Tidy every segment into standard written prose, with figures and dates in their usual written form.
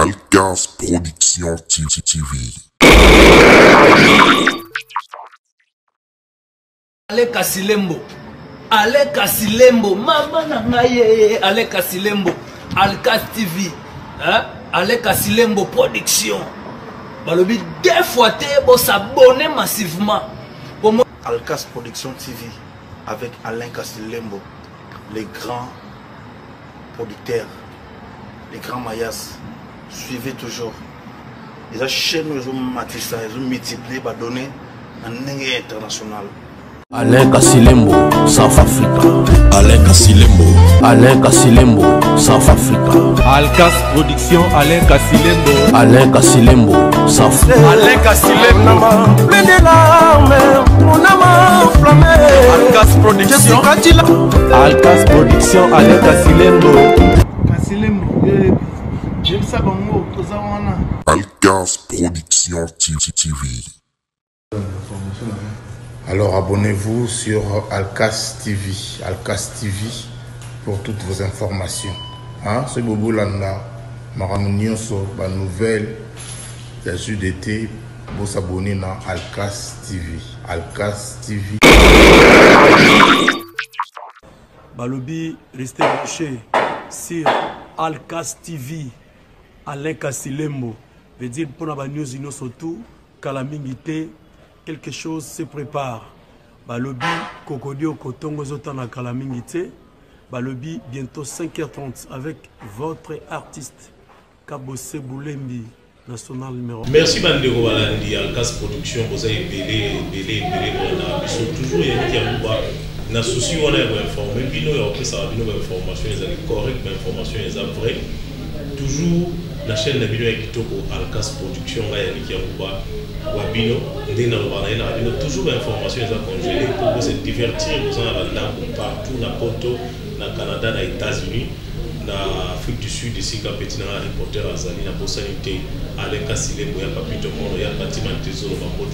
Alcas Production TV. Aleka Silembo. Aleka Silembo. Mama na ngaye. Aleka Silembo. Alcas TV. Aleka Silembo Production. Balobi deux fois te s'abonner massivement. Alcas Production TV avec Alain Kassilembo, les grands producteurs, les grands mayas. Suivez toujours. Les chaînes ils ont matissé, ils ont multiplié, ils ont donné un niveau international. Alain Kassilembo, South Africa. Alain Kassilembo. Alain Kassilembo, South Africa. Alcas Production, Alain Kassilembo. Alain Kassilembo, South Africa. Alain Kassilembo. Plein de larmes, mon âme enflammée. Alcas Production. Alcas Production, Alain Kassilembo. Kassilembo, j'aime ça bon mot, Alcas Production TV. Alors abonnez-vous sur Alcas TV, Alcas TV pour toutes vos informations. C'est Bobo Landa, Maramunioso, la nouvelle, la jus d'été, vous s'abonner dans Alcas TV, Alcas TV. Balobi, restez branchés sur Alcas TV, Alain Kassilembo. Veut dire pour la news surtout, calamité. Quelque chose se prépare. Balobi, Kokodio, Kotongo, Zotana, Kalamingite. Balobi, bientôt 5h30 avec votre artiste, Kabose Boulembi, national numéro 1. Merci Bandero Walandi, Alcas Production, vous avez belé, ils sont toujours na souci on est informé, puis nous après ça nous information les correctes, mais information les vraies. Toujours la chaîne de vidéo qui toko Alcas Production va y aller Wabino, toujours l'information est congelée pour se divertir aux gens partout dans Poto, dans le Canada, dans les États-Unis, dans l'Afrique du Sud, ici, quand petit reporter Azali, dans la sanité, Alain Kassilembo, il y a pas plus de monde, il y a pas de tesoro, il y a pas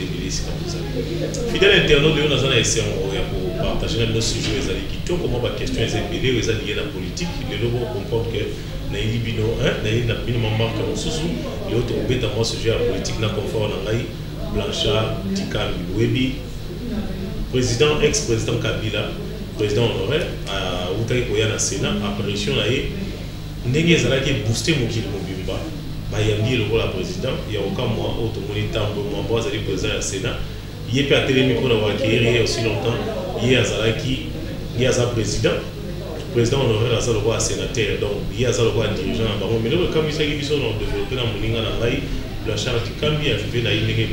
fidèle internaute, nous avons essayé pour partager nos sujets, qui sont comment la question est liée à la politique, les lobos comprennent que Naïbino, Naïbino marque en sous, et autres bêtes à moi sujet à la politique, n'a confort en Naï. Blanchard Dikami Webi, président, ex-président Kabila, président honoraire, à Outaï Koya Sénat, apparition là, Ndenge Zalaki boosté Moukil Mobimba, Bayambi le rôle à président, il y a aucun mois, automobile Tambo, Mambo, Zali président à Sénat, il n'y a pas télé micro d'avoir acquis aussi longtemps, il y a Zalaki, il y a sa président honoraire à Zaloko à sénateur, donc il y a Zaloko à dirigeant, mais le comme il s'agit de développer dans Moninga Nangaï. La charge du Kambi a fait la ligne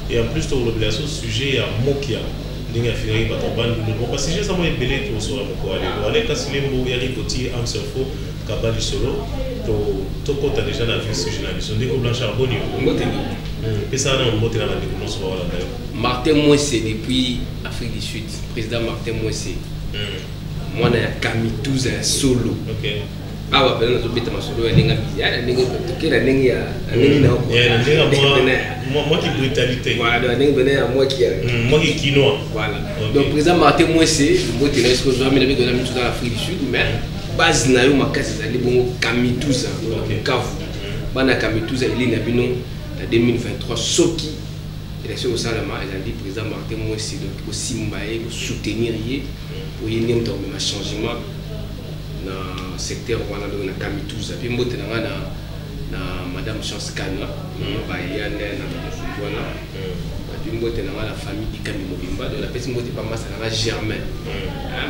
et en plus de l'obligation sujet à Mokia. Dinga fini par ton bande de bon parce que ça m'a ébélé tout sur la Moko aller Kassilembo Yari Koti am Surfo Kabali Solo to kota déjà na vie sujet na vision de Blanchard Boni Moteni et ça na Motena na découvrir sur la Martin Moise depuis Afrique du Sud président Martin Moise moi na Kamitouza solo OK. Ah ouais, ben on bête ma solo ninga bizarre ninga kera ninga ninga moi qui brutalité voilà ninga bena moi qui quinoa voilà donc président Martin Moise moi te laisse que je vais dans la mission dans l'Afrique du Sud mais base na yo makasi za libongo Kamitouza donc kavu bana Kamitouza il na bino en 2023 soki élection au Salama il a dit président Martin Moise donc aussi mbaye pour soutenir yé pour y nem tomber un changement dans le secteur où on a Kamitouza puis moi na madame Chance Kana ba yana na Fouana puis moi la famille Ikami Mobimba de la personne moi pas mal ça Germain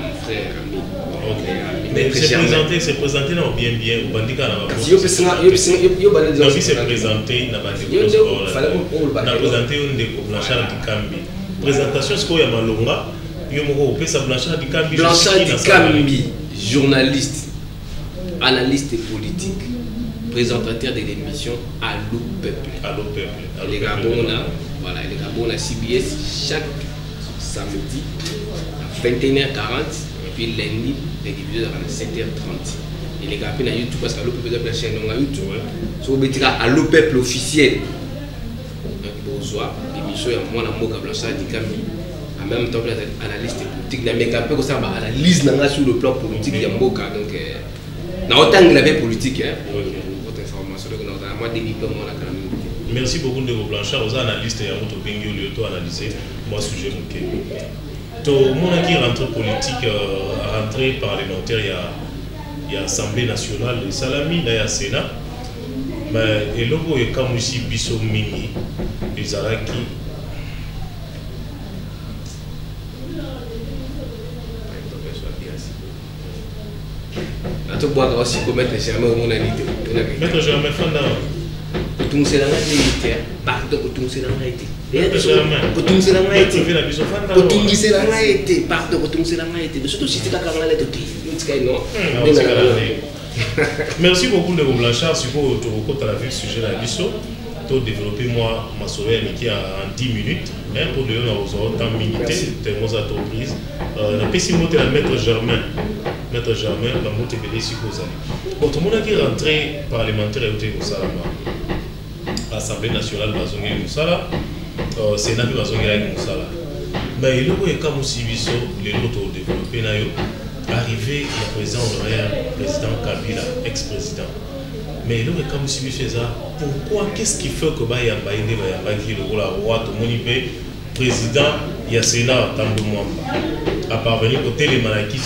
mon frère ami mais c'est présenté non bien au bandika na yo c'est présenté na bandika na présenté on de Blanchard Dikami présentation ce qu'il y a malonga yo moko pesa Blanchard Dikami journaliste, analyste politique, présentateur de l'émission Allo Peuple. Allo Peuple. Les Gabon voilà, les Gabon à CBS chaque samedi à 21h40 et puis lundi les divisions à 7h30. Et les Gabon à YouTube parce qu'Allo Peuple la chaîne à YouTube. So vous mettez Allo Peuple officiel. Donc bonsoir, l'émission est moi na Moka Blanchard Dikami. En même temps, analyste politique, mais quand on ça analyse sur le plan politique, il y a donc, dans autant de la politique, votre information. moi développé mon académie. Merci beaucoup de Blanchard. Aux analystes et à notre bingo le analysé moi sujet moqué. Tout mon qui rentre politique, rentrée parlementaire, il y a Assemblée nationale, les Salami, il y a Sénat. Mais et logo est comme ici Bisso Mini, les Araki. Tu bois aussi pour mettre Germain au monde. Mettre Germain Fanda. Tout c'est la réalité. Pardon, tout c'est la réalité. Tout c'est la réalité. Tout c'est la réalité. Pardon, tout c'est la réalité. Surtout si tu as quand même Merci beaucoup de Blanchard. Si vous avez le sujet de la Bisso, tu développer moi ma soirée en 10 minutes pour donner aux temps minutes de nos entreprises. La pessimité de Maître Germain. Maître Germain, la montée de l'Essie Bon, tout le monde qui est rentré parlementaire et au Salama. L'Assemblée nationale va zonguer au Sala, Sénat va zonguer au Sala. Mais il y a comme aussi les autres développés, arrivé le président honoraire, président Kabila, ex-président. Mais il y a comme si ça. Pourquoi, qu'est-ce qui fait que il y a le roi, tout le monde président, il y a Sénat, tant de mois. À parvenir côté les malakis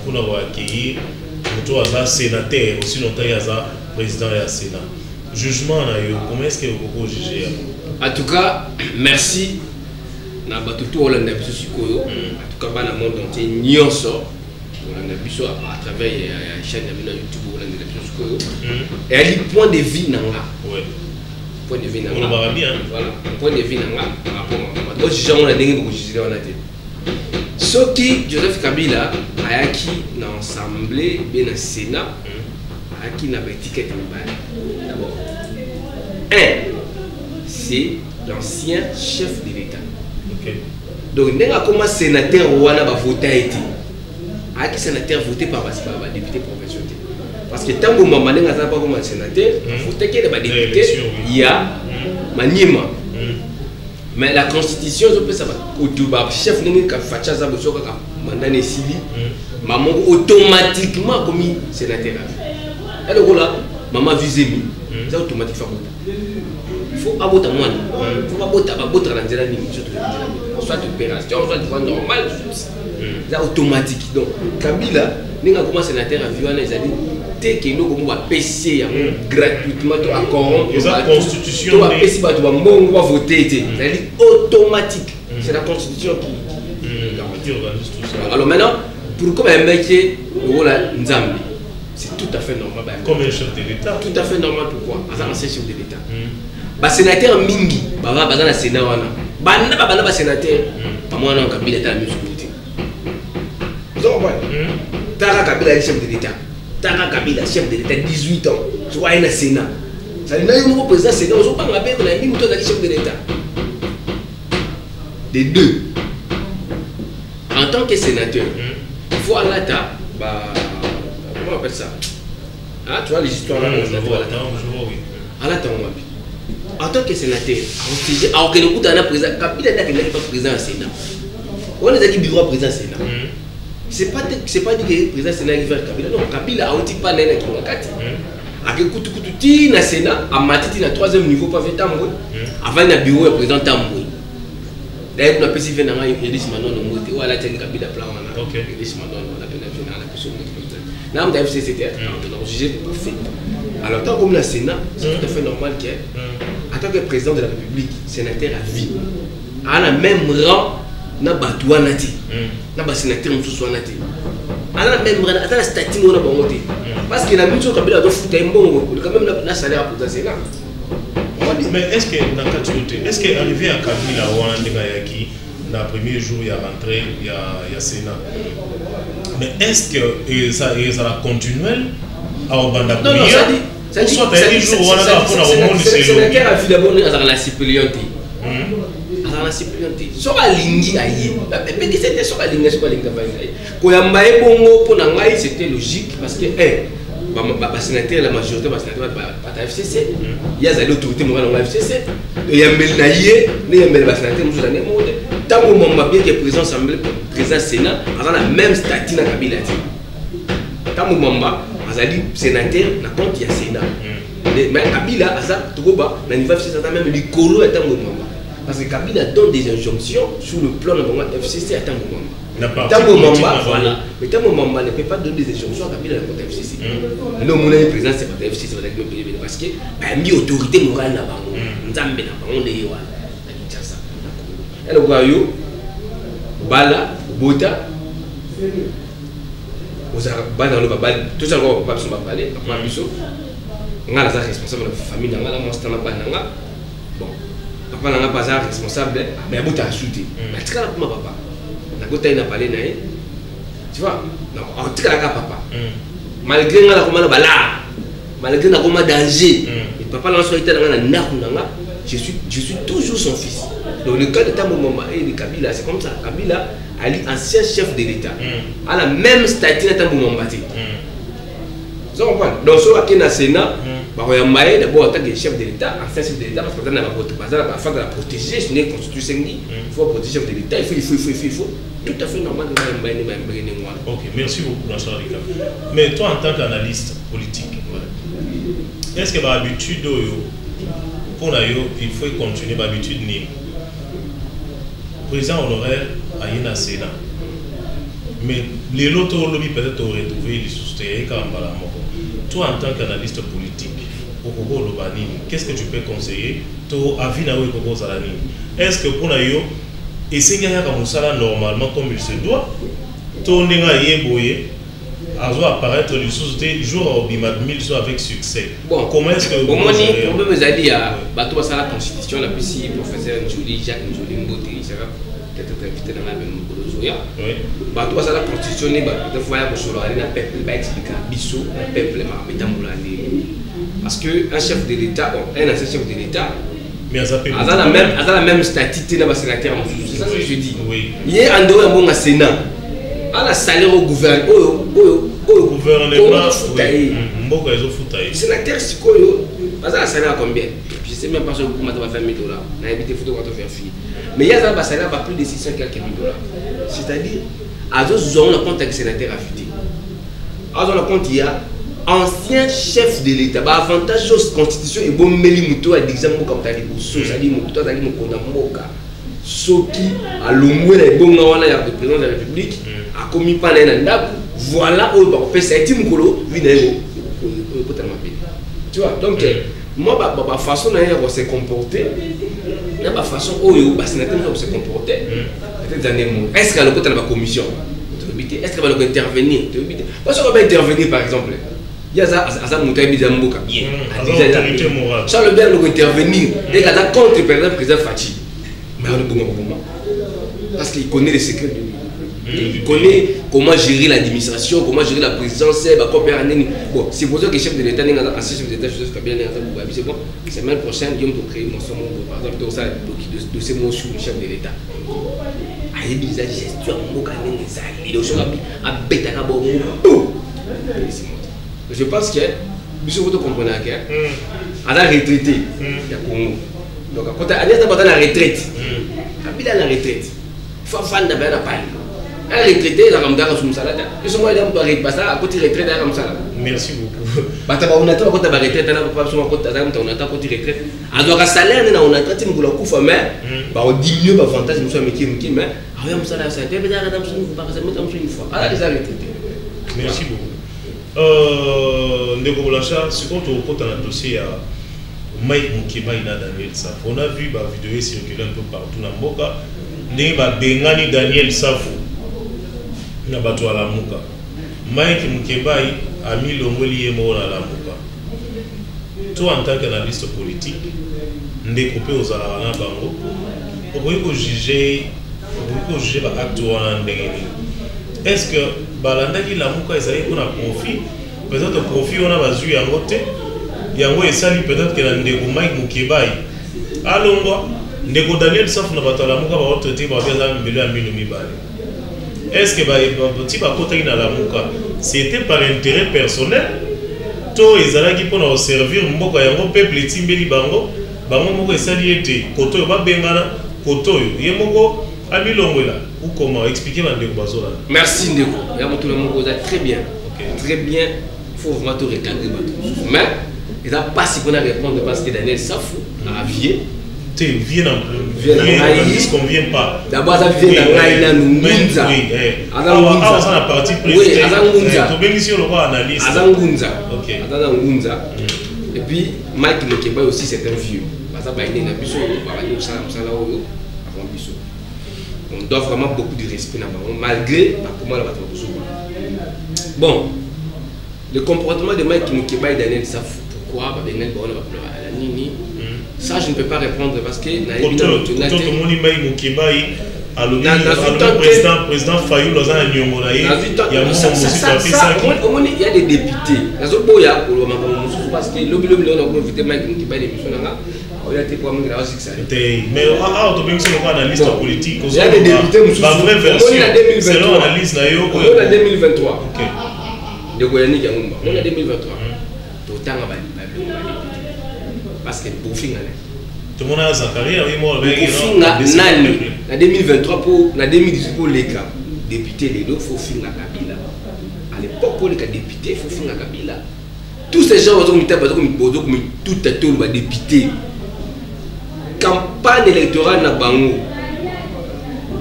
pour avoir accueilli pour sénateur aussi longtemps il y a président et Sénat. Jugement comment est-ce que vous jugez? En tout cas, merci. Na batutu Hollande biso sikoyo. En tout cas, dans le monde entier, nyonso Hollande biso à travers la chaîne de YouTube Hollande biso sikoyo. Et elle point de vue nanga. Ouais. Point de vue nanga. On va bien. Voilà. Point de vue nanga par rapport à moi. Moi, on a dingue pour juger on a dit. Ce qui Joseph Kabila a acquis dans l'Assemblée, bien dans le Sénat, a acquis dans l'étiquette de d'abord. C'est l'ancien chef de l'État. Okay. Donc, il y a comme sénateur qui a voté. A acquis sénateur voté par les députés professionnels. Parce que tant que maman n'a pas comme sénateur, voté qu'il y a des députés, il y a Manima. Mais la constitution, je peux savoir, le chef de l'État qui a mandat Sili, maman automatiquement comme sénateur. Et le rôle là, maman visée, c'est automatiquement. Il faut aborder moi. Il faut aborder dans la soit opération, soit de voie normale. C'est automatique. Donc, Kabila, nous avons commencé sénateur à vivre, ils ont dit, dès que nous avons PC gratuitement, la constitution, on va voter. C'est automatique. C'est la constitution qui organise tout ça. Alors maintenant, pour comme un mec, c'est tout à fait normal. Comme un chef de l'État. Tout à fait normal. Pourquoi? Parce que c'est un chef de l'État. Le sénateur Mingi, le Sénat, le sénateur, moi, je Kabila est à la même sécurité. Vous comprenez? Tara Kabila est chef de l'État. Tara Kabila, chef de l'État, 18 ans. Tu vois, il y a un Sénat. Ça veut dire que le président Sénat, on ne peut pas rappeler qu'on a mis le chef de l'État. Les deux. En tant que sénateur, il faut aller à comment on appelle ça? Ah, tu vois les histoires là, je vois, oui. En tant que sénateur, alors que nous avons un président, Kabila n'a pas président au Sénat. On a dit bureau président Sénat. C'est pas dit que le président Sénat qui fait Kabila. Non, Kabila a dit pas n'est qui m'a gâté. Avec Koutoukouti na Sénat, à Matiti na 3e niveau pas fait Tamboui. Avant le bureau le président Tamboui. D'ailleurs, on a spécifié dans il dit maintenant le mot ou à la tête Kabila plan on a. OK. Il dit maintenant on a donné dans la question de là on a fait c'était donc jugé fait. Alors tant comme le Sénat, c'est tout à fait normal qu'en tant que président de la République, sénateur à vie, à la même rang na batwa nati. Na ba sénateur mususu nati. À la même rang, à la statut on a bongoté. Parce que la même chose Kabila doit foutre un bon quand même la salaire pour le Sénat. Mais est-ce que dans le est-ce que arrivé à Kabila ou à Ndegayaki, dans le premier jour il y a rentré, il y a Sénat. Mais est-ce que ça va continuer à Obanda? Non, ça dit. C'est un sénateur à vie d'abord à la suppléante. À la suppléante. Sur la ligne aïe. Mais c'était sur la ligne, sur la ligne aïe. Quand il y a un bon pour n'aïe, c'était logique parce que le sénateur, la majorité du sénateur de la FCC. Il y a des autorités morales dans la FCC. Il y a un ménaillé, il y a un sénateur, nous allons monter. Tant que mon bien qui est présent Assemblée, président Sénat, on a la même statut dans la Kabila. Tant que mon sénateur, n'a compte il y a Sénat. Mais Kabila, ça, même les colos à un moment. Parce que Kabila donne des injonctions sur le plan de FCC à un moment. Voilà. Mais tant moment ne peut pas donner des injonctions à Kabila dans le FCC. Non, mon président, c'est pas le FCC, parce que il y a une autorité morale là-bas. Nzambe là-bas, on est là. Et le Guayou, Bala, Bota, tout ça, on va pas parler. On a responsable de la famille, on a bon, papa n'a pas responsable, mais il a ajouté. Mais tu as papa. On a parlé, tu vois, en tout cas, papa. Malgré que malgré que danger, papa n'a pas je suis toujours son fils. Donc le cas de Tambo et de Kabila, c'est comme ça. Kabila, ancien chef de l'État, a la même statut de Tambo Mambati. Vous comprenez? Donc, si on a un Sénat, d'abord en tant que chef de l'État, ancien chef de l'État, parce qu'on a afin de la protéger, ce n'est constitution, il faut protéger le chef de l'État, il faut. Tout à fait normal de voir. Ok, merci beaucoup, Jean-Charles Ricard. Mais toi, en tant qu'analyste politique, est-ce que l'habitude, il faut continuer l'habitude le président honoraire a eu un Sénat. Mais les autres lobbies peut-être auraient trouvé les soutiens. Toi, en tant qu'analyste politique, qu'est-ce que tu peux conseiller? Est-ce que pour nous, essayer de normalement comme il se doit, tourner à apparaître les soutiens jour au 1000 avec succès? Bon, comment est-ce que vous avez on peut me dire à la constitution, la professeur Njoli, Jacques Njoli Mbote, peut-être invité dans la même Zoya. Bateau à la constitution, peut-être voir que sur le peuple va expliquer biso, le peuple parce qu'un chef de l'État, un ancien chef de l'État, mais à la même statut dans le sénateur, c'est ça que je dis. Hier, en dehors d'un bon Sénat, à la salaire au gouvernement, le sénateur, c'est quoi? Ça salaire combien? Je ne sais même pas si vous avez fait $1 000. On a évité photo quand on fait fille. Mais il y a un salaire à plus de 600 quelques $1000. C'est-à-dire, à ce moment, le compte avec le sénateur affecté. À ce moment, il y a ancien chef de l'État. Avantage de la constitution est bon, mais il y a des exemples comme ça. C'est-à-dire, ceux qui, à l'ombre, les bons gens de la présidence de la République, a commis pas l'un voilà où on peut sortir mon colo, tu vois, donc, moi, ma façon de se comporter, ma façon où se comporter, est-ce qu'il y a le côté de la commission? Est-ce qu'il va intervenir? Parce qu'on va intervenir par exemple. Il y a ça, Moutaï Zamboka. Charles Bert va intervenir. Et il y a contre le président Fachi. Mais parce qu'il connaît les secrets de lui. Il connaît comment gérer l'administration, comment gérer la présidence. Bon, c'est pour ça que le chef de l'État, ancien chef de l'État, Joseph Kabila, c'est bon. La semaine prochaine, il y a un créer par exemple, de ces mots sur le chef de l'État. Je pense que vous comprenez à la retraité, il y a Congo. Donc, quand Agnès a la retraite, Kabila a la retraite. Il faut faire un parler. Un retraité, il a un gars sur le salaire. Je suis à côté retraite, comme ça. Merci beaucoup. On attend quand tu as retraite, on attend quand tu retraite. Alors, le salaire, on a traité de coup, mais on diminue l'avantage, mais mais merci beaucoup. Ndeko Blanchard, ce qu'on te raconte dans le dossier à Mike Mukeba et Daniel Safo. On a vu la vidéo circuler un peu partout dans le Mboka. Bengani Daniel Safo. Na bato ala muka. Mike Mukeba a mis le mot lié mort à la muka. Toi, en tant qu'analyste politique, Ndeko pe aux Arabana Bango, on peut juger l'acte en ndengeni. Est-ce que balandaki la muka ezali pour un profit? Peut-être profit on a bazu ya ngote. Yango esali peut-être que la Ndeko Mike Mukeba alongwa Ndeko Daniel Safo na bato la muka ba traiter ba biaza mbele ya mino mibale. Est-ce que petit côté dans la muka c'était par intérêt personnel? To ezalaki pour nous servir mboka yango peuple etimbeli bango moko esali ete koto yo babengana koto yo yemoko abilongwela ou comment expliquer Ndeko bazola? Merci Ndeko. Ya moto le moko très bien. Okay. Très bien. Il faut vraiment te recadrer. Mais Ils n'ont pas si qu'on a répondre parce que Daniel Safou a vié. Tu viens dans liste qu'on vient pas. D'abord, ça vient dans Raïna Nungunza. Oui, avant ça, la partie présidente. Oui, Azangunza. Tu bien ici, on voit analyse. Azangunza. Ok. Azangunza. Et puis, Mike Mokeba aussi, c'est un vieux. Parce que il a biso, on doit vraiment beaucoup de respect malgré comment la bataille. Bon, le comportement de Mike Mokeba et Daniel Safou, pourquoi ça je ne peux pas répondre parce que président Fayou il y a des députés parce que mais analyse politique il y a des députés selon analyse on a 2023 de Goyani Yangumba on a 2023 autant parce que pour finir tout le monde a sa carrière en 2023 pour la 2018 pour les cas députés les deux faut finir la Kabila à l'époque pour les cas députés il faut finir la Kabila tous ces gens ont tout à tout le député campagne électorale na bango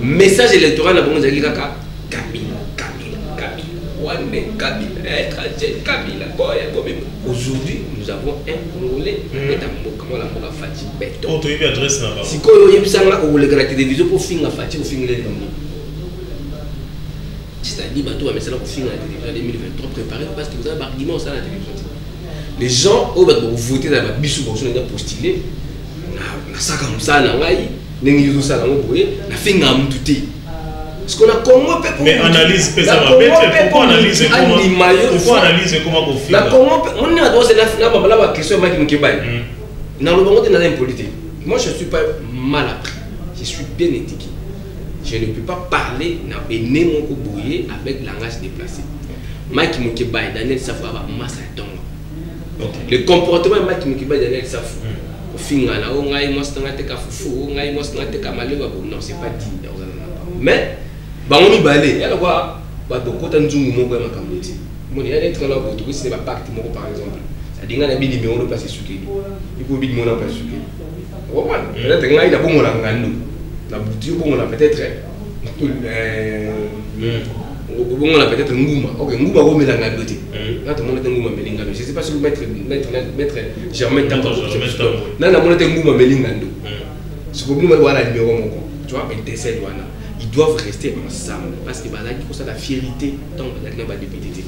message électoral na bango zaki kaka Kabila aujourd'hui nous avons un Congolais comment la moka Fati béton si quoi il y a ça là au la télévision pour finir Fati au finir les c'est-à-dire bateau mais ça là pour finir la télévision 2023 préparé parce que vous avez un argument ça la télévision les gens au vous voter dans la bisu pour se postuler na ça comme ça na ngai nengi ça na ngoboye na finga mtuti parce qu'on a comment mais analyse pourquoi analyser comment pour la comment on a droit c'est la question Mike Mokeba na le bon côté dans la politique moi je suis pas mal appris je suis bien éduqué je ne peux pas parler na bené mon koboye avec langage déplacé Mike Mokeba et Daniel Safou va massaton le comportement de Mike Mokeba et Daniel Safou au final là on a moi c'est un fufu on a moi c'est un malheureux non c'est pas dit mais bango balé ya quoi ba dokota nzungu moko ya makamoti moni ya être là pour tout c'est pas pacte moko par exemple ça dinga na bili numéro place sukeli il faut bili mona place sukeli oh man peut-être ngai na bongo na ngando la boutique bongo na peut-être bongo na peut-être nguma OK nguma ko mela ngando ti na to mona nguma melinga je sais pas si vous mettre Germain Tambo na na mona nguma melingando ce que nous wala numéro moko tu vois intercelle wana ils doivent rester ensemble parce que ça la fierté dans la député.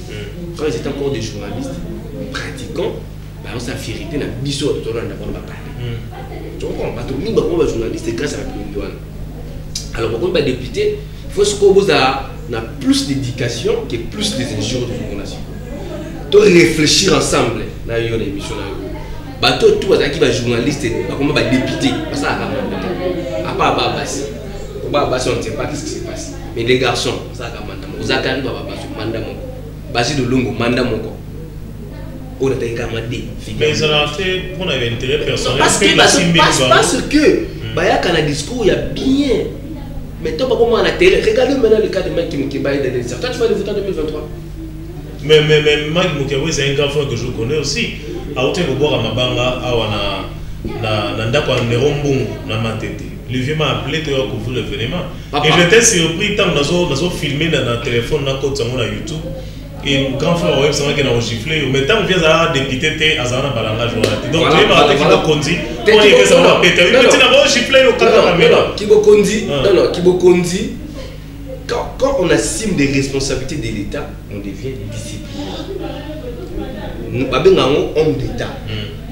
Quand ils étaient encore des journalistes pratiquants, on sa fierté na biso de tourner d'abord ma parler. Tu comprends pas tout le monde journaliste grâce à la plume. Alors pourquoi pas député, il faut ce qu'on vous a plus d'éducation que plus des injures de journalistes. De réfléchir ensemble dans une émission là. Bateau tout qui va journaliste, comment va député, ça a pas basse. On ne sait pas ce qui se passe. Mais les garçons, ça va vous avez mandat basé de longo mandat moko. On a mais ça a fait pour un intérêt personnel. Parce que Baya quand un discours il y a bien. Mais toi pas comment on a télé. Regardez maintenant le cas de Mike Mokeba et Daniel Safou. Toi tu vas le voter en 2023. Mais Mike Mokeba c'est un grand frère que je connais aussi. A hauteur de boire à Mabanga, à na ndako Nerombongo na Matete. Le vieux m'a appelé pour couvrir l'événement. Et j'étais surpris tant que nous filmé dans le téléphone na YouTube. Et le grand frère web c'est qu'il a giflé. Mais tant que vient à député à Zana Balanga journaliste. Donc tu vas avec Kibo Kondi. On est que ça va péter. Mais tu n'as pas giflé au cas de la caméra. Kibo Kondi. Non, Kibo Kondi. Quand on assume des responsabilités de l'État, on devient discipliné. Nous avons un homme d'État.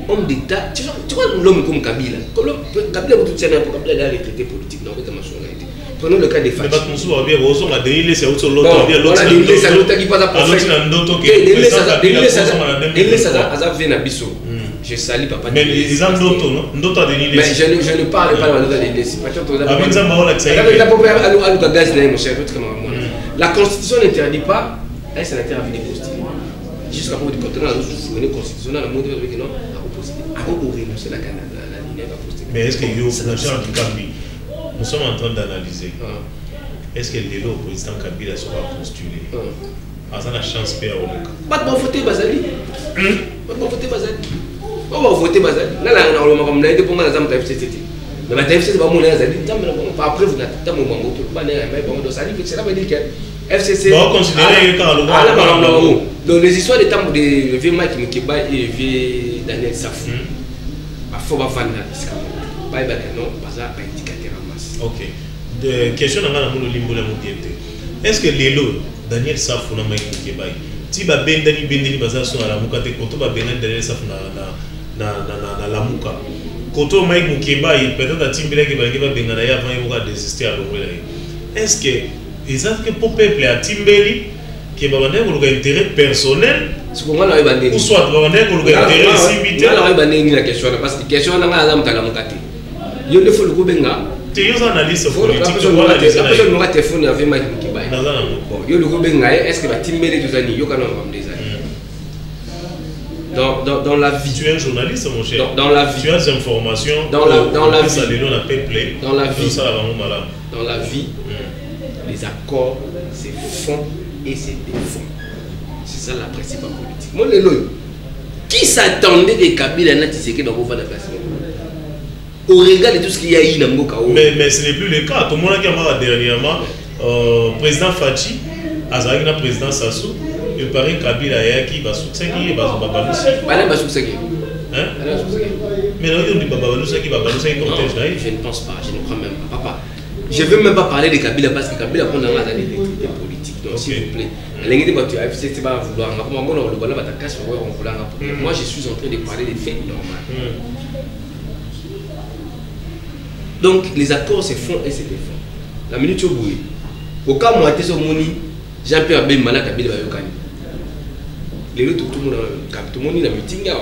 Homme d'État, tu vois l'homme comme Kabila. Kabila vous tout pour Kabila a retraité politique, non, avec la nationalité. Prenons le cas des Fati. On a dénilé c'est autre l'autre. On a dénilé c'est l'autre qui passe à prophète. Dénilé ça Azab vient à Bissau. Je salue papa. Mais ils ont d'autres, non? D'autres à dénilé. Mais je ne parle pas de l'autre à dénilé. La Constitution n'interdit pas, elle s'en interdit à poster. Jusqu'à propos du contenant, la Constitution, la mode de non. Mais est-ce que nous sommes en train d'analyser est-ce que le président Kabila sera postulé à la chance de faire pas de bon voter Bazali pas de bon voter Bazali on va voter bazali na le makambo na ite ponga na zamu FCC mais la FCC ba mona azali nzambe na bongo après vous n'attendez pas mon moto ba na mais bon donc ça dit que cela veut dire que FCC va considérer que donc les histoires de temps de vieux Mike Mukeba et vieux Daniel Safou ba faut ba vendre iska ba ba non baza ba indicateur en masse. OK. De question na ngana muno limbo la mutiente. Est-ce que lelo Daniel Safou na Mike Mukeba ti ba bendani baza so ala muka te koto ba bendani Daniel Safou na la muka. Koto Mike Mukeba peut-être atimbele ke ba ngeba bengana ya avant yoka désister à l'ongwela. Est-ce que exact que pour peuple à timbeli que ba bande ko intérêt personnel ou soit ba bande ko intérêt simité la ba ni la question parce que question na ngala mutala mukati yo le faut le kubenga te yo analyse politique la personne mo téléphone avec Mike Mukeba bon yo le kubenga est-ce que ba timbeli tous ani yo kana ngam des années dans la vie tu es un journaliste mon cher dans la vie tu as des informations dans la vie ça les on a peuplé dans la vie ça va malade dans la vie les accords c'est fond et c'est défend. C'est ça la principale politique. Moi, qui s'attendait que Kabila n'a tissé que dans vos la place au regard de tout ce qu'il y a eu dans Mboka. Mais ce n'est plus le cas. Tout le monde qui a dit dernièrement, président Fachi, Azari na président Sassou, il paraît que Kabila qui va soutenir qui va babalousi. Pas va soutenir. Hein? Mais non, il dit babalousi qui va babalousi qui cortège. Je ne pense pas, je ne crois même pas. Papa. Je ne veux même pas parler de Kabila parce que Kabila prend dans la politique. Donc s'il vous plaît, moi je suis en train de parler des faits normaux. Donc les accords se font et se défendent. La minute où au cas où tu es Jean-Pierre Bemba Kabila va yokani. Les autres tout le monde dans le meeting il y a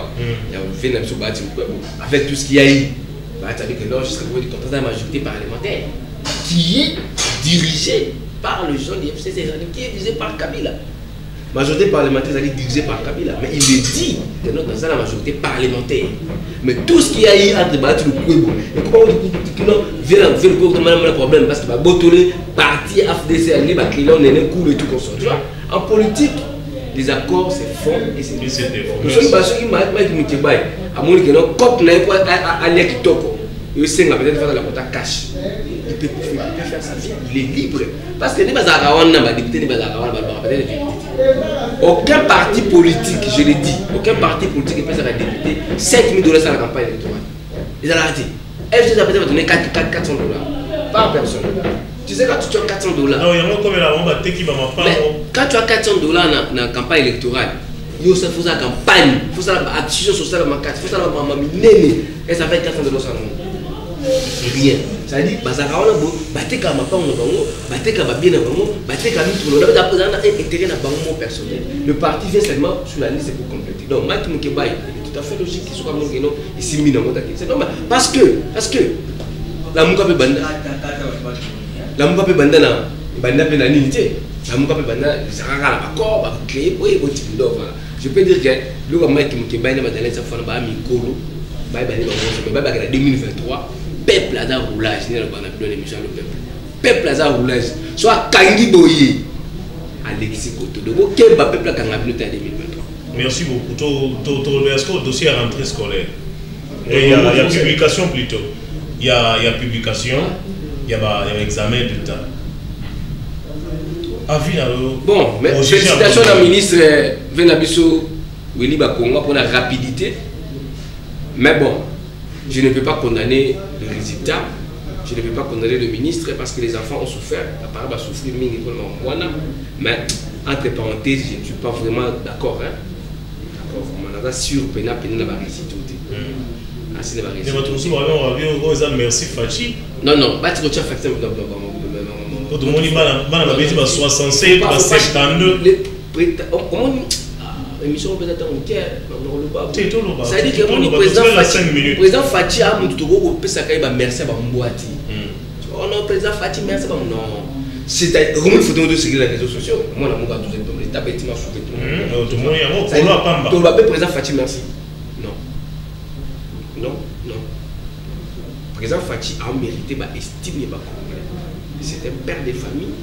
avec tout ce qu'il y a eu. Que là je serai du contrat de la majorité parlementaire qui est dirigé par le gens du FCC, qui est dirigé par Kabila. Majorité parlementaire, c'est dirigé par Kabila. Mais il le dit que nous dans la majorité parlementaire. Mais tout ce qui a eu entre battre le Kouébou, et comment on vient le problème parce que va botoler parti AFDC, on est un coup et tout comme ça. Tu vois, en politique, les accords se font et se défendent. Nous sommes pas ceux qui m'ont dit que à mon que non, quand on a aller qui toque, il sait peut-être faire la compta cash. Il peut faire sa vie, il est libre. Parce que les députés aucun parti politique, je l'ai dit, aucun parti politique ne peut faire un député 5 000 $ sur la campagne électorale. Ils ont dit, FCC va peut-être donner 400 $. Par personne. Tu sais, quand tu as 400 $. Non, il y a comme la bombe qui va m'en parler. Quand tu as 400 $ dans la campagne électorale, il faut faire la campagne, il faut faire l'action sociale, il faut faire la minée. Et ça fait 400 $ sur le monde. Rien. Ça dit, Bazaka, on a beau, Bateka m'a pas en bango, Bateka va bien en bango, Bateka nous on a besoin d'un intérêt dans bango personnel. Le parti vient seulement sur la liste pour compléter. Donc, Mike Mukeba, il est tout à fait logique qu'il soit comme nous, il s'est mis dans mon avis. C'est normal. Parce que la Mukabe Banda, la Mukabe Banda, Banda Penanité, la Mukabe Banda, ça rend l'accord, va créer, oui, au type d'offre. Je peux dire que le Mike Mukeba, il va donner sa femme à Mikolo, il va donner 2023. Peuple a un roulage, il y a le peuple a un roulage. Soit Kangi Boye, Alexis Kotodo, quel peuple a un en 2023. Merci beaucoup. Est-ce que le dossier est rentré scolaire? Il y a publication plutôt. Il y a publication, il y a examen de temps. Bon, mais félicitations à la ministre Venabiso Willy Bakonga pour la rapidité. Mais bon, je ne peux pas condamner le résultat, je ne peux pas condamner le ministre parce que les enfants ont souffert, la parole va souffrir, mais entre parenthèses, je ne suis pas vraiment d'accord. D'accord, vraiment, sur Pena va réussir tout. Merci Fachi. Non, non, pas trop de facteur. Tout le monde dit 67, 72. L'émission présentateur ça veut dire que le président Fachi a montré que merci à Mbouati. On a le président Fachi, merci à non. C'est comment il faut donner de les réseaux sociaux. Moi, je suis tout le monde. Tout le monde est président Fachi, merci. Non. Non, non. Le président Fachi a mérité d'estimer. C'est un père de famille,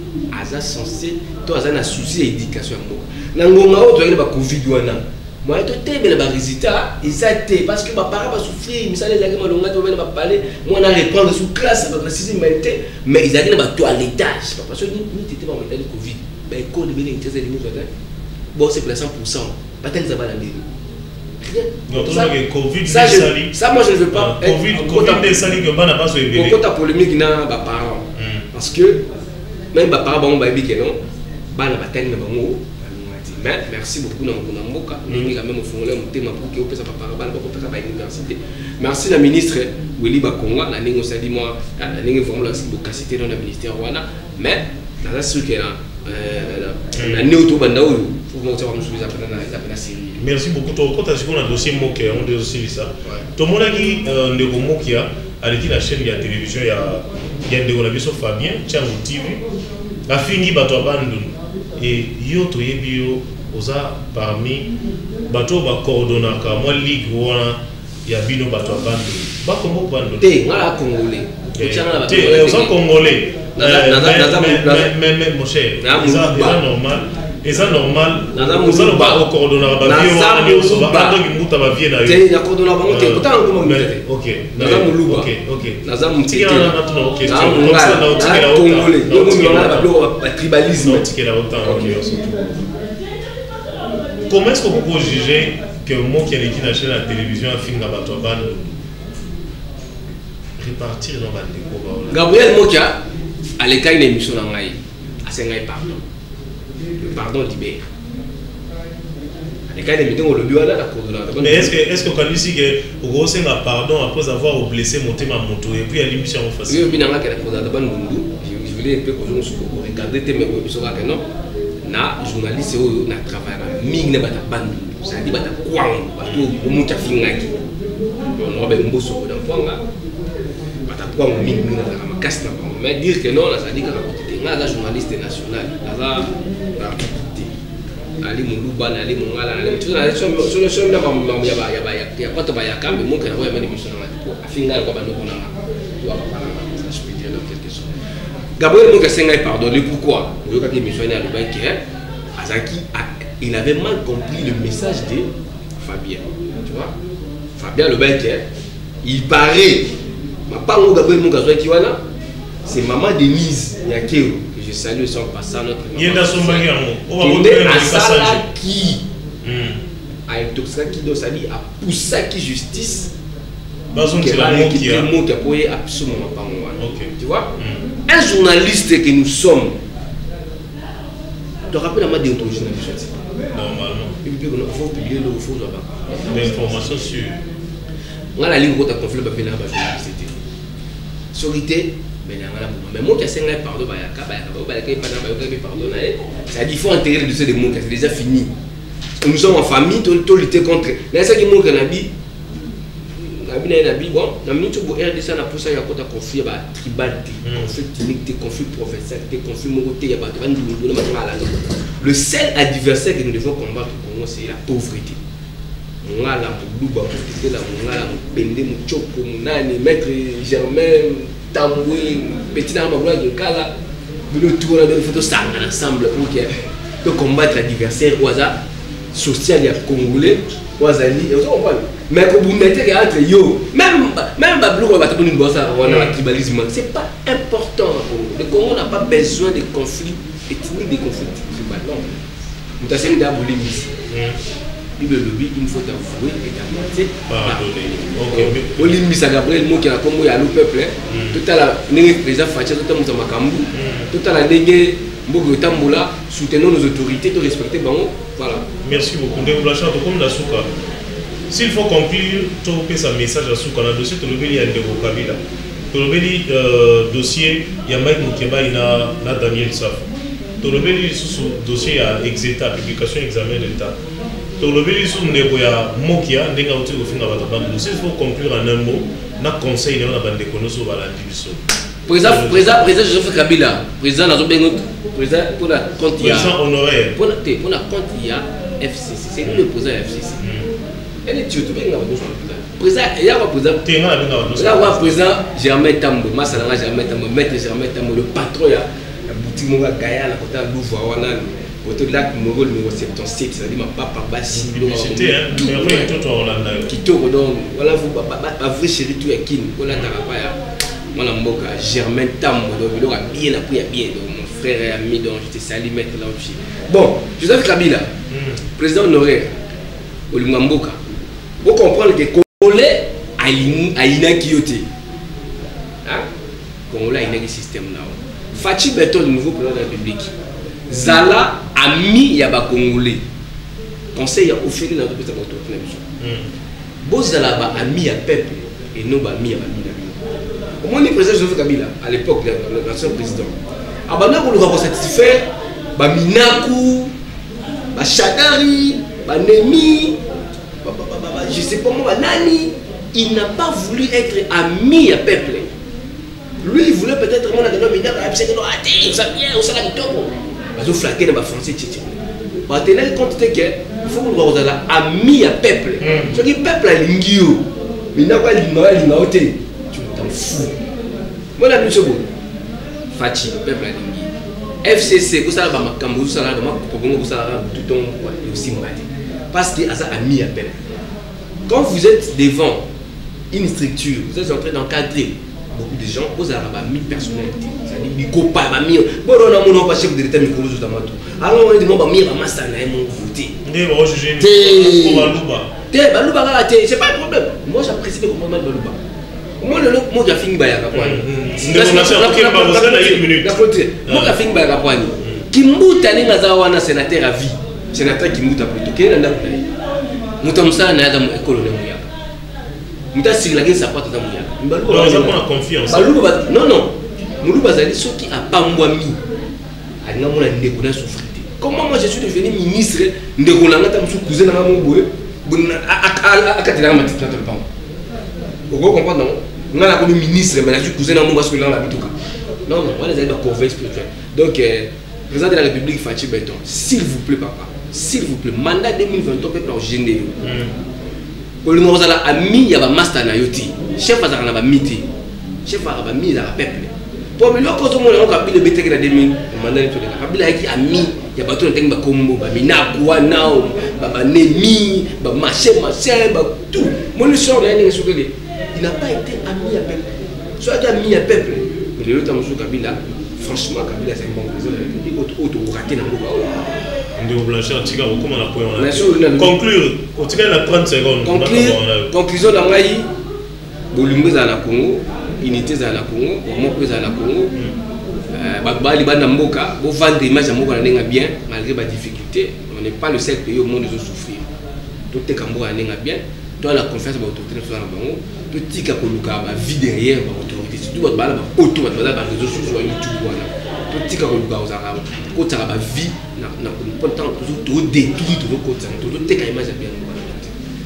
Aza censé, toi Aza na souci d'éducation. Nangonga o toyele ba Covid wana. moi to te bela ba résultat exacté parce que ma parents va souffrir mais ça les agréments longa to va parler moi on a reprendre sous classe avec la 6e mais ils arrivent à toilettage parce que nous était pas en état de Covid ben école de l'intérêt de nous bon c'est pour 100% pas tant ça va dans Covid ça moi je ne veux pas Covid des sali que bana pas so ebele pourquoi ta polémique na ba parents parce que même ba parents ba bi que non bana ba tellement ba mo mais merci beaucoup na mboka ningi quand même fongole mutema pour que opesa papa bana ba opesa ba université merci la ministre Willy Bakonga na ningo sali moi na ningi vraiment la cité dans le ministère wana mais dans ce que na néoto banda oyo pour monter va nous soulever la série. Merci beaucoup. Quand tu as vu un dossier Mokia, on doit aussi ça. Tout le monde a dit que Mokia a dit la chaîne de la télévision, il y a des gens Fabien, Tchang TV, a fini bateau abandon et yo to yebio oza parmi bateau ba coordonner ka moi ligue wana ya bino bateau abandon. Ba kombo abandon. Te ngala congolais. Te oza congolais. Mais mon cher, c'est normal. Et ça normal. Nous allons pas au coordonner la vie. On va aller au muta ba vie na yo. C'est la coordonner ba muta. Pourtant on comment OK. OK. Nazam tiki na na OK. Comme ça na tiki la congolais. Donc on a ba tribalisme. Tiki la autant OK. Comment est-ce que vous pouvez juger que moi qui est na chaîne la télévision a film na bato ban répartir dans ba déco ba. Gabriel Mokia à l'école une émission na ngai. A sengai pardon. Le pardon libère. Mais est-ce que quand il dit que vous avez un pardon après avoir blessé monter ma moto et puis à l'émission en face? Je voulais un peu regarder tes émissions que non. Na journaliste na travail na ming na bata bandu. Ça dit bata kwang bato omuta fingaki. On va ben bosso dans kwanga. Bata kwang ming na ma casse na. Mais dire que non, ça dit que la journaliste nationale, la ali muluba na ali mungala na ali tuna solution na ba ya kwato ba ya kambe mo kana wa mani mission na ko afinga ko ba no kona wa ba na ça je peux dire dans quelque chose Gabriel Moka senga pardonner pourquoi yo ka mission na le banque Azaki il avait mal compris le message de Fabien tu vois Fabien le banque il paraît ma pas ngo Gabriel Moka zo ki wana c'est maman Denise Yakeo. Je salue son passant notre maman. Il y a son bagage. On va à qui a intoxiqué qui doit salir à pousser qui justice. C'est la mot qui a appuyé absolument pas moi. Tu vois? Un journaliste que nous sommes. Tu te rappelles la mode déontologie dans les choses. Normalement. Il faut publier le faux là-bas. L'information sur. On a la ligne de conflit de la journaliste. Sorité. Mais moi qui ai pardon, ça dit qu'il faut intégrer le dossier de mots, c'est déjà fini. Nous sommes en famille, tout lutter contre. Mais ça qui est mon cannabis, bon, la minute où RDC a poussé à côté conflit, tribalité, conflit ethnique, conflit professionnel, conflit mogoté, le seul adversaire que nous devons combattre au Congo, c'est la pauvreté. On a la Boulouba, on a la Bende, Mouchoko, Mounani, Maître Germain. Tamboué, petit dans ma de Kala, le tour de photo ensemble pour combattre l'adversaire au hasard social et congolais, au hasard. Mais quand vous mettez entre yo, même Bablo va te donner une bosse à un tribalisme, c'est pas important. Le Congo n'a pas besoin de conflits ethniques, de conflits tribaux. Nous avons déjà voulu le lobby, il faut avouer et pardonner. Olimbi Gabriel Mo qui a comme il y a le peuple, tout à la président Fatia, tout à la Makambu, tout à la négué Mbogo Tamboula, soutenons nos autorités, de respecter Bango. Voilà. Merci beaucoup. Comme la Souka. S'il faut conclure, tu peux passer un message à Souka. Dans le dossier, tu le il y a des Kabila. Tu le dossier, il y a Mike Moukeba, il y a Daniel Saf. Tu le dossier, il y a Exeta, publication examen d'État. Donc le béni sous Neboya Mokia, n'est pas au fin de la bande. Il faut conclure en un mot, n'a conseil dans la bande de Konoso à la division. Président Joseph Kabila, président pour la compte il y a. Président honoraire. Pour la compte il y a FCC, c'est lui le président FCC. Elle est tuée, tu veux président, il y a un président. Il y a un président Germain Tambo, Massalanga Germain Tambo, Maître Germain Tambo, le patron, il y a Boutimouga Gaïa, la côté de Louvaouana. Autolac numéro 77, c'est-à-dire ma papa Bassi. C'était un numéro tout Hollande. Qui tourne donc, voilà, vous, ma vraie chérie, tout est qui, voilà, Tarapaya. Moi, la mboka, Germain Tam, donc il aura bien appris à bien, donc mon frère et ami, donc j'étais sali mettre là aussi. Bon, Joseph Kabila, président honoraire, Olimamboka, vous comprenez que Congolais a une Kyoté. Congolais a un système là. Fachi Beto, le nouveau président de la République. Zala ami yaba Congolais. Conseil a offert dans le pays de la Bozala ba ami ya peuple et non ba ami ya bamina. Au moins le président Joseph Kabila à l'époque le ancien président. Abana ko luka satisfaire ba Minaku, ba Shadari, ba Nemi, je sais pas moi ba Nani, il n'a pas voulu être ami à peuple. Lui il voulait peut-être mon adonner Minaku, il ça bien, on s'ala kitoko. Ils ont flaqué dans les Français. Bah, tenez compte que il faut que nous ayons ami à peuple. Ce qui peuple a l'ingio. Mais n'a pas l'ingioté. Tu t'en fous. Moi, la mission, Fachi, peuple a l'ingio. FCC, vous savez, ma cambo, vous savez, vous savez, tout le monde est aussi mal. Parce que ça ami à peuple. Quand vous êtes devant une structure, vous êtes en train d'encadrer beaucoup de gens, vous avez mis personnalité. C'est-à-dire, il faut pas mis. Bon, on n'a pas chef de l'État, mais on a tout. Alors, on dit, on va mis un master, on va voter. C'est pas un problème. Moi, j'apprécie le comportement de Balouba. Moi, le mot de la fin de Bayakapouani. Moi, la fin de Bayakapouani. Kimbuta ni nazawana sénateur à vie. Sénateur Kimbuta plutôt. Quel est l'endroit? Moutamsa n'a pas de colonel Mouyaka. Mouta si la guerre s'apporte dans Mouyaka. Balouba a confiance. Non, non. Moulouba Zali, ceux qui a pas moi mis. A n'a pas de souffrir. Comment moi je suis devenu ministre de Rolanda, je suis cousin de mon boy. À Katina Matita. Vous comprenez? On a connu ministre, mais je suis cousin de mon boy. Non, non, on les a convaincus spirituels. Donc, président de la République, Fachi Beton, s'il vous plaît, papa, s'il vous plaît, mandat 2023 peut être généreux. Pour le moment, a mis, il y a un master na yoti. Chef a un miti. Chef a mis dans la peuple. Pour le moment, quand on a mis le BTK dans 2000, le mandat a mis, il y a pas tout le temps combo, Minakuwa, Nao, Nemi, machin, tout. Mon sort il n'a pas été ami à peuple. Soit ami à peuple. Mais le temps où Kabila, franchement, Kabila c'est un bon président de la République. Auto raté dans le Ndeko Blanchard, tika comment on a point. Conclure, au tika na 30 secondes. Conclusion dans Maï, Bolumbe za na Congo, unité za na Congo, Moko za na Congo. Bali bana mboka, bo vendre image moko na nenga bien malgré les difficultés. On n'est pas le seul pays au monde où souffrir. Tout est cambo na nenga bien. Toi la confiance dans l'autorité sur la bango, tout tika koluka ba vie derrière ba autorité. Surtout ba bala ba auto ba bala ba réseaux sociaux YouTube wana. Tout tika koluka aux arabes. Ko tsa ba vie na pourtant toujours détruire tout côté, tout tika image bien.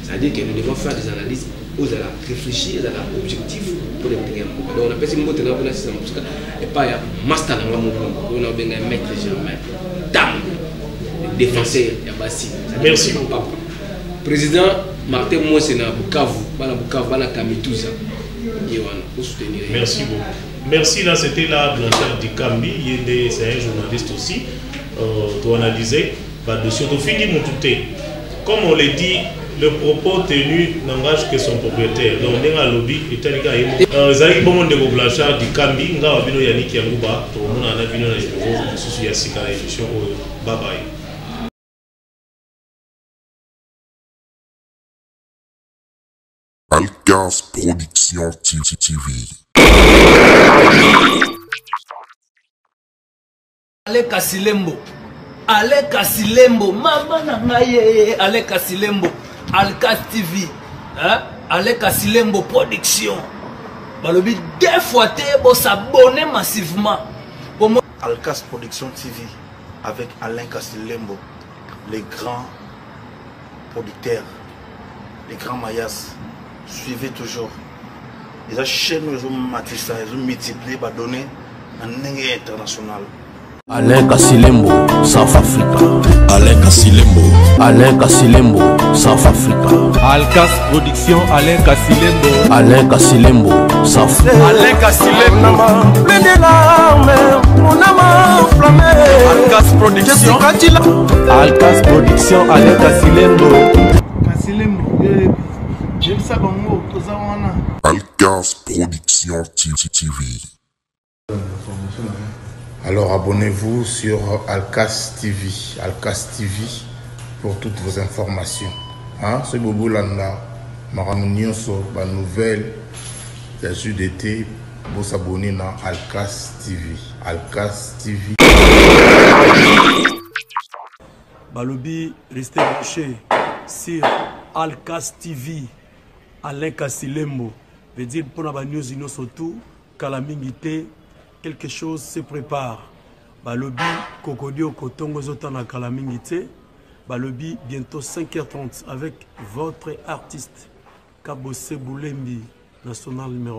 C'est-à-dire que nous devons faire des analyses aux ala réfléchir à l'objectif pour les terrains. Donc on appelle ça mot tenant pour la système et pas ya master dans mon on a bien un maître Germain dame défenseur ya Bassi. Merci mon papa. Président Martin Moussé na Bukavu, bana Kamituza. Pour soutenir. Merci beaucoup. Merci, là c'était la Blanchard Dikambi, c'est un journaliste aussi. Pour analyser, dessus au fini mon tout. Comme on l'a dit, le propos tenu n'engage que son propriétaire. Donc on est à lobby et tel gars. Zali bon de Blanchard Dikambi, nga wabino Yannick Yanguba, tout le monde en a venu dans les bureaux, je suis assis à l'émission. Bye bye. Alcas Production TV. Ale Kasilembo. Ale Kasilembo. Mama na ngaye. Ale Kasilembo. Alcas TV. Ale Kasilembo Production. Balobi deux fois pour s'abonner massivement. Alcas Production TV avec Alain Kasilembo, les grands producteurs, les grands mayas. Suivez toujours. Les chaînes, ils ont multiplié, donné un international. Alain Kasilembo, South Africa. Alain Kasilembo. Alain Kasilembo, South Africa. Alkas Production, Alain Kasilembo. Alain Kasilembo, South Africa. Alain Kasilembo. Plein de larmes, mon âme enflammée. Alkas Production. Alkas Production, Alain Kasilembo. Kasilembo, j'aime ça bon mot, Alkas Production TV. Alors abonnez-vous sur Alkas TV, Alkas TV pour toutes vos informations. Ce bobo landa, maramounion so, ba nouvelle, la jus d'été, vous s'abonner dans Alkas TV, Alkas TV. Balobi, restez branchés sur Alkas TV, Alain Kasilembo. Veut dire pour la news surtout, Kalamingité. Quelque chose se prépare. Balobi, Kokodio, Kotongo, Zotana, Kalamingite. Balobi, bientôt 5h30 avec votre artiste, Kabose Boulembi, national numéro